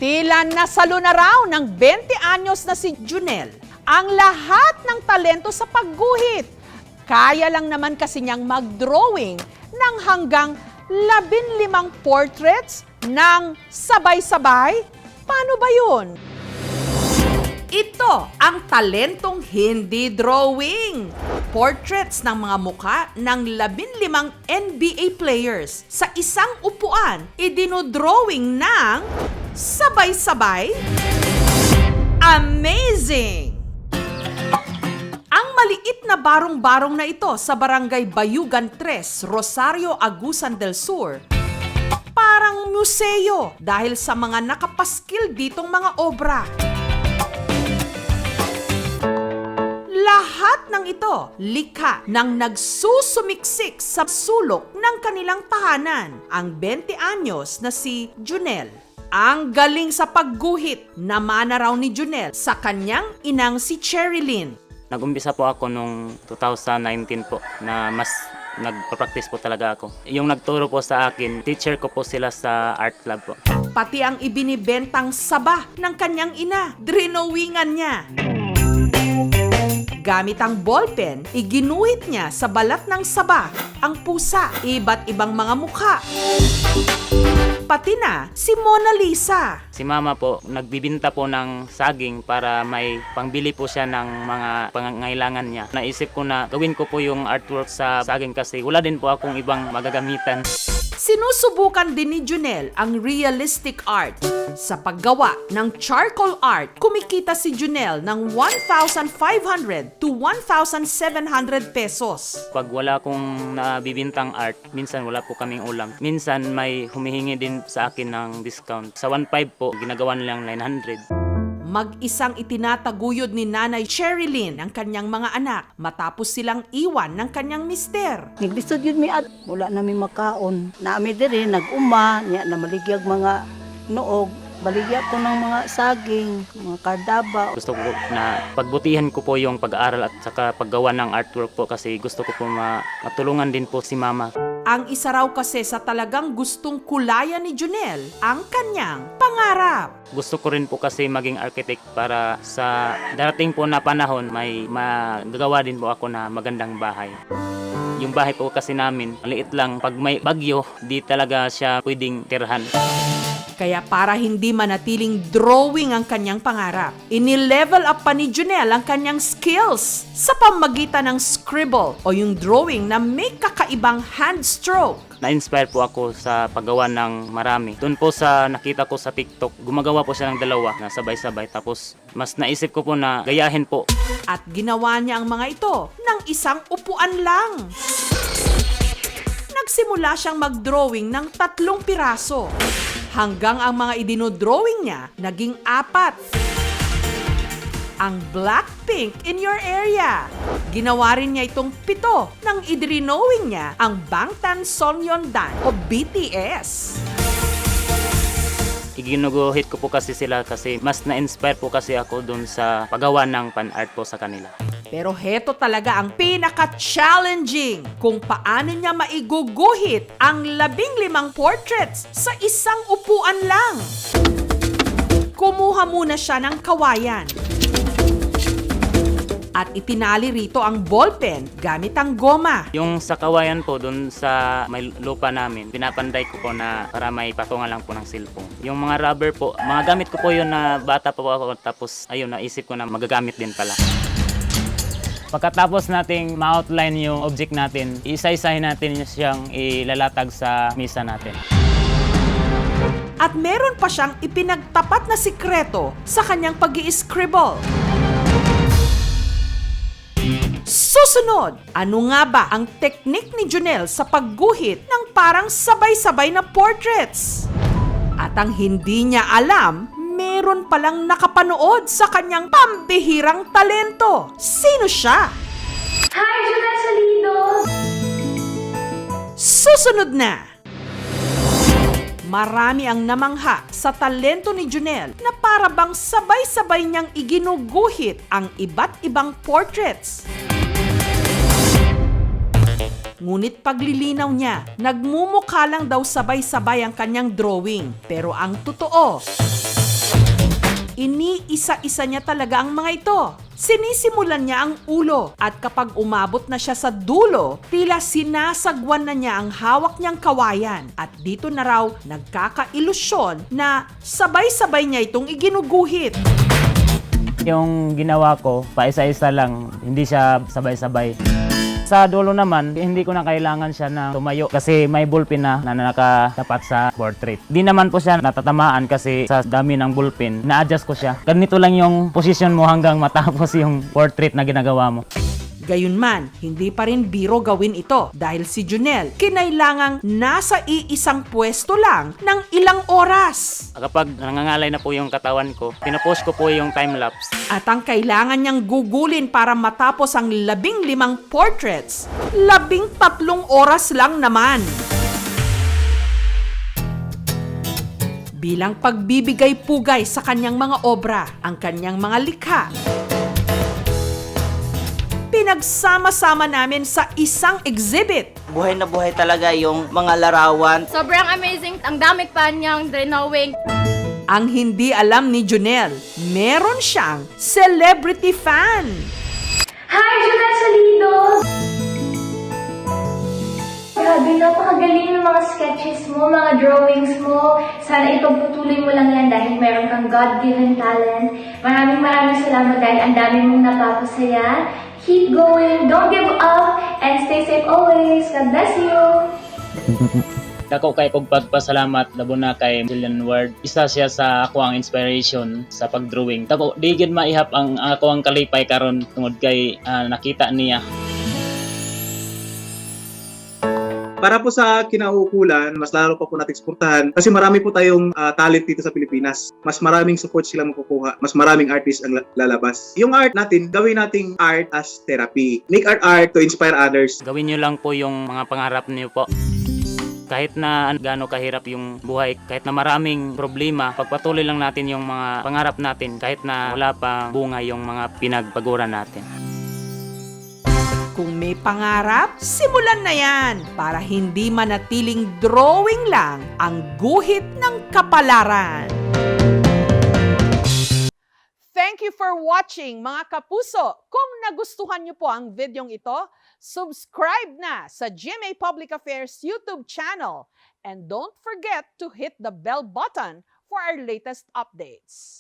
Tila nasalo na raw ng 20 anyos na si Junel ang lahat ng talento sa pagguhit. Kaya lang naman kasi niyang mag-drawing ng hanggang 15 portraits ng sabay-sabay. Paano ba yun? Ito ang talentong hindi drawing. Portraits ng mga muka ng 15 NBA players sa isang upuan, idinodrawing ng sabay-sabay. Amazing! Ang maliit na barong-barong na ito sa Barangay Bayugan 3, Rosario, Agusan del Sur, parang museo dahil sa mga nakapaskil ditong mga obra. Lahat ng ito, likha ng nagsusumiksik sa sulok ng kanilang tahanan, ang 20 anyos na si Junel. Ang galing sa pagguhit, namana raw ni Junel sa kanyang inang si Cherilyn. Nag-umpisa po ako nung 2019 po na mas nagpa-practice po talaga ako. Yung nagturo po sa akin, teacher ko po sila sa art club po. Pati ang ibinibentang saba ng kanyang ina, drinowingan niya. Gamit ang ballpen, iginuhit niya sa balat ng saba ang pusa, iba't ibang mga mukha. Pati na si Mona Lisa. Si mama po, nagbibinta po ng saging para may pangbili po siya ng mga pangangailangan niya. Naisip ko na gawin ko po yung artwork sa saging kasi wala din po akong ibang magagamitan. Sinusubukan din ni Junel ang realistic art. Sa paggawa ng charcoal art, kumikita si Junel ng 1,500 to 1,700 pesos. Pag wala akong nabibintang art, minsan wala po kaming ulam. Minsan may humihingi din sa akin ng discount. Sa 1.5 po, ginagawa nilang 900. Mag-isang itinataguyod ni Nanay Cherilyn ang kanyang mga anak matapos silang iwan ng kanyang mister. Naglisod yun mi at wala namin makaon. Naami diri nag-uma, niya na maligyag mga noog, baligya ko ng mga saging, mga kardaba. Gusto ko na pagbutihan ko po yung pag-aaral at saka paggawa ng artwork po kasi gusto ko po matulungan din po si mama. Ang isa raw kasi sa talagang gustong kulayan ni Junel ang kanyang pangarap. Gusto ko rin po kasi maging architect para sa darating po na panahon may magagawa din po ako na magandang bahay. Yung bahay po kasi namin, maliit lang. Pag may bagyo, di talaga siya pwedeng tirhan. Kaya para hindi manatiling drawing ang kanyang pangarap, ini-level up pa ni Junel ang kanyang skills sa pamagitan ng scribble o yung drawing na may kakaibang hand stroke. Na-inspire po ako sa paggawa ng marami. Doon po sa nakita ko sa TikTok, gumagawa po siya ng dalawa na sabay-sabay. Tapos mas naisip ko po na gayahin po. At ginawa niya ang mga ito ng isang upuan lang. Nagsimula siyang mag-drawing ng 3 piraso. Hanggang ang mga idinodrawing niya naging 4. Ang Blackpink in your area. Ginawa rin niya itong 7 nang idrinowing niya ang Bangtan Sonyeondan o BTS. Iginuguhit ko po kasi sila kasi mas na-inspire po kasi ako doon sa paggawa ng fan-art po sa kanila. Pero heto talaga ang pinaka-challenging kung paano niya maiguguhit ang 15 portraits sa isang upuan lang. Kumuha muna siya ng kawayan. At itinali rito ang ballpen gamit ang goma. Yung sa kawayan po doon sa may lupa namin, pinapanday ko po na para may patungan lang po ng cellphone. Yung mga rubber po, mga gamit ko po yun na bata pa po ako tapos ayun naisip ko na magagamit din pala. Pagkatapos nating ma-outline yung object natin, isa-isahin natin siyang ilalatag sa misa natin. At meron pa siyang ipinagtapat na sikreto sa kanyang pag-i-scribble. Susunod, ano nga ba ang teknik ni Junel sa pagguhit ng parang sabay-sabay na portraits? At ang hindi niya alam, meron palang nakapanood sa kanyang pambihirang talento. Sino siya? Hi, Junel Salido! Susunod na! Marami ang namangha sa talento ni Junel na para bang sabay-sabay niyang iginuguhit ang iba't ibang portraits. Ngunit paglilinaw niya, nagmumukha lang daw sabay-sabay ang kanyang drawing. Pero ang totoo, Iniisa-isa niya talaga ang mga ito. Sinisimulan niya ang ulo at kapag umabot na siya sa dulo, tila sinasagwan na niya ang hawak niyang kawayan at dito na raw nagkakailusyon na sabay-sabay niya itong iginuguhit. Yung ginawa ko, paisa-isa lang, hindi siya sabay-sabay. Sa dulo naman, hindi ko na kailangan siya na tumayo kasi may ballpen na nakatapat sa portrait. Di naman po siya natatamaan kasi sa dami ng ballpen, na-adjust ko siya. Ganito lang yung position mo hanggang matapos yung portrait na ginagawa mo. Gayunman, hindi pa rin biro gawin ito dahil si Junel kinailangang nasa iisang pwesto lang ng ilang oras. Kapag nangangalay na po yung katawan ko, pinapost ko po yung time-lapse. At ang kailangan niyang gugulin para matapos ang 15 portraits, 13 oras lang naman. Bilang pagbibigay-pugay sa kanyang mga obra, ang kanyang mga likha, pinagsama-sama namin sa isang exhibit. Buhay na buhay talaga yung mga larawan. Sobrang amazing. Ang dami pa niyang drawing. Ang hindi alam ni Junel, meron siyang celebrity fan. Hi, Junel Salido! Grabe, napakagaling ng mga sketches mo, mga drawings mo. Sana ipagpatuloy mo lang yan dahil meron kang God-given talent. Maraming salamat dahil ang dami mong napapasaya. Keep going, don't give up, and stay safe always. God bless you! Ako kay kong pagpasalamat labo na kay Jillian Ward. Isa siya sa ako ang inspiration sa pagdrawing. Tako di gid maihap ang ako ang kalipay karon tungod kay nakita niya. Para po sa kinauukulan, mas lalo pa po natin suportahan kasi marami po tayong talent dito sa Pilipinas. Mas maraming support sila makukuha. Mas maraming artist ang lalabas. Yung art natin, gawin nating art as therapy. Make art to inspire others. Gawin niyo lang po yung mga pangarap niyo po. Kahit na gaano kahirap yung buhay, kahit na maraming problema, pagpatuloy lang natin yung mga pangarap natin kahit na wala pa bunga yung mga pinagpaguran natin. Kung may pangarap, simulan na yan para hindi manatiling drawing lang ang guhit ng kapalaran. Thank you for watching mga kapuso. Kung nagustuhan niyo po ang videong ito, subscribe na sa GMA Public Affairs YouTube channel and don't forget to hit the bell button for our latest updates.